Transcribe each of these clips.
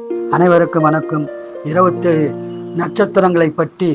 அனைவருக்கும் வணக்கம். 27 நட்சத்திரங்களை பற்றி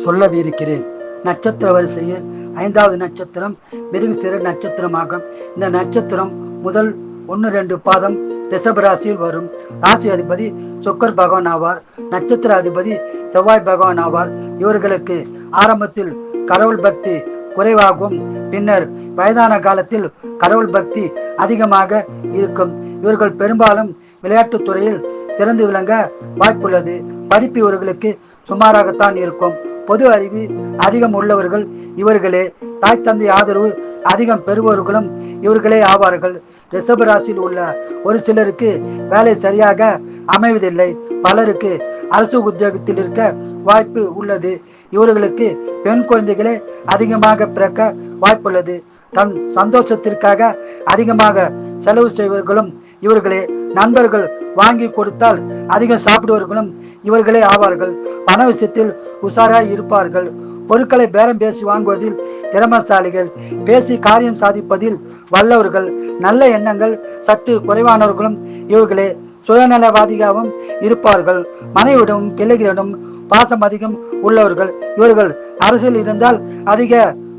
சொல்லவிருக்கிறேன். நட்சத்திர வரிசையில் 5வது நட்சத்திரம் மிருகசீர நட்சத்திரமாகும். இந்த நட்சத்திரம் முதல் 1-2 பாதம் ரிஷபராசியில் வரும். ராசி அதிபதி சுக்கர் பகவான் ஆவார். நட்சத்திர அதிபதி செவ்வாய் பகவான் ஆவார். இவர்களுக்கு ஆரம்பத்தில் கடவுள் பக்தி குறைவாகவும் பின்னர் வயதான காலத்தில் கடவுள் பக்தி அதிகமாக இருக்கும். இவர்கள் பெரும்பாலும் விளையாட்டுத் துறையில் சிறந்து விளங்க வாய்ப்புள்ளது. படிப்பு இவர்களுக்கு சுமாராகத்தான் இருக்கும். பொது அறிவு அதிகம் உள்ளவர்கள் இவர்களே. தாய் தந்தை ஆதரவு அதிகம் பெறுபவர்களும் இவர்களே ஆவார்கள். ரிஷப ராசியில் உள்ள ஒரு சிலருக்கு வேலை சரியாக அமைவதில்லை. பலருக்கு அரசு உத்தியோகத்தில் இருக்க வாய்ப்பு உள்ளது. இவர்களுக்கு பெண் குழந்தைகளே அதிகமாக பிறக்க வாய்ப்புள்ளது. தன் சந்தோஷத்திற்காக அதிகமாக செலவு செய்வர்களும் இவர்களே. நண்பர்கள் வாங்கி கொடுத்தால் அதிகம் சாப்பிடுவர்களும் இவர்களே ஆவார்கள். பண விஷயத்தில் உஷாராய் இருப்பார்கள். பொருட்களை பேரம் பேசி வாங்குவதில் திறமசாலிகள். பேசி காரியம் சாதிப்பதில் வல்லவர்கள். நல்ல எண்ணங்கள் சற்று குறைவானவர்களும் இவர்களே. சுயநலவாதியாகவும் இருப்பார்கள். மனைவிடமும் பிள்ளைகளிடம் பாசம் அதிகம் உள்ளவர்கள். இவர்கள் அரசியல் இருந்தால் அதிக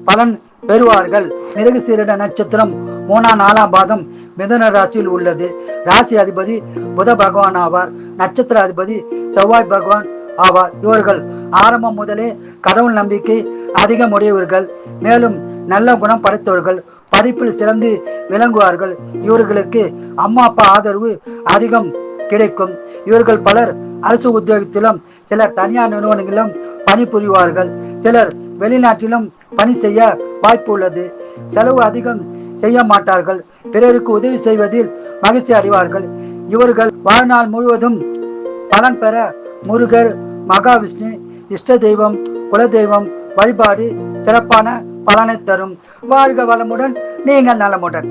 பலன் பெறுவார்கள். மிருகசீரிட நட்சத்திரம் 3-4 பாதம் மிதுன ராசியில் உள்ளது. ராசி அதிபதி புத பகவான் ஆவார். நட்சத்திர அதிபதி செவ்வாய் பகவான் ஆவார். இவர்கள் ஆரம்பம் முதலே கடவுள் நம்பிக்கை அதிகம் உடையவர்கள். மேலும் நல்ல குணம் படைத்தவர்கள். படிப்பில் சிறந்து விளங்குவார்கள். இவர்களுக்கு அம்மா அப்பா ஆதரவு அதிகம் கிடைக்கும். இவர்கள் பலர் அரசு உத்தியோகத்திலும் சிலர் தனியார் நிறுவனங்களிலும் பணிபுரிவார்கள். சிலர் வெளிநாட்டிலும் பணி செய்ய வாய்ப்பு உள்ளது. செலவு அதிகம் செய்ய மாட்டார்கள். பிறருக்கு உதவி செய்வதில் மகிழ்ச்சி அடைவார்கள். இவர்கள் வாழ்நாள் முழுவதும் பலன் பெற முருகர், மகாவிஷ்ணு, இஷ்ட தெய்வம், குலதெய்வம் வழிபாடு சிறப்பான பலனை தரும். வாழ்க வளமுடன், நீங்கள் நலமுடன்.